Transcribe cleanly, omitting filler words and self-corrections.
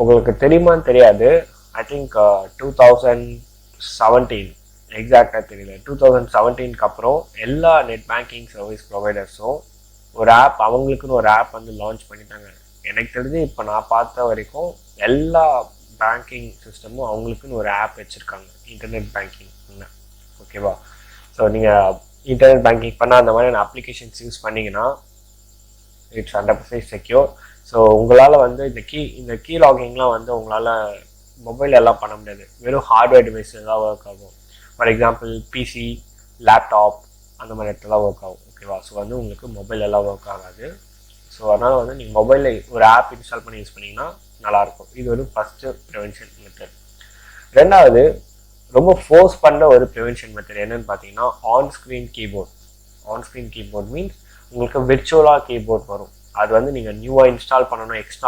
உங்களுக்கு தெரியுமான்னு தெரியாது. ஐ திங்க் 2017 எக்ஸாக்டாக தெரியல. 2017க்கு அப்புறம் எல்லா நெட் பேங்கிங் சர்வீஸ் ப்ரொவைடர்ஸும் ஒரு ஆப், அவங்களுக்குன்னு ஒரு ஆப் வந்து லான்ச் பண்ணிட்டாங்க. எனக்கு தெரிஞ்சு இப்போ நான் பார்த்த வரைக்கும் எல்லா பேங்கிங் சிஸ்டமும் அவங்களுக்குன்னு ஒரு ஆப் வச்சுருக்காங்க, இன்டர்நெட் பேங்கிங். ஓகேவா? ஸோ நீங்கள் இன்டர்நெட் பேங்கிங் பண்ணால் அந்த மாதிரியான அப்ளிகேஷன்ஸ் யூஸ் பண்ணிங்கன்னா இட்ஸ் 100% செக்யூர். ஸோ உங்களால் வந்து இந்த கீ லாகிங்லாம் வந்து உங்களால் மொபைல் எல்லாம் பண்ண முடியாது. வெறும் ஹார்ட்வேர் டிவைஸ் தான் ஒர்க் ஆகும். ஃபார் எக்ஸாம்பிள் பிசி, லேப்டாப் அந்த மாதிரி இடத்துல ஒர்க் ஆகும். ஓகேவா? ஸோ வந்து உங்களுக்கு மொபைல் எல்லாம் ஒர்க் ஆகாது. ஸோ அதனால் வந்து நீங்கள் மொபைலில் ஒரு ஆப் இன்ஸ்டால் பண்ணி யூஸ் பண்ணிங்கன்னா நல்லாயிருக்கும். இது ஒரு ஃபஸ்ட்டு ப்ரிவென்ஷன் மெத்தட். ரெண்டாவது, ரொம்ப ஃபோர்ஸ் பண்ணுற ஒரு ப்ரிவென்ஷன் மெத்தட் என்னன்னு பார்த்தீங்கன்னா on screen keyboard. On screen keyboard means உங்களுக்கு விர்ச்சுவலாக கீபோர்ட் வரும். அது வந்து நீங்கள் நியூவாக இன்ஸ்டால் பண்ணணும், எக்ஸ்ட்ரா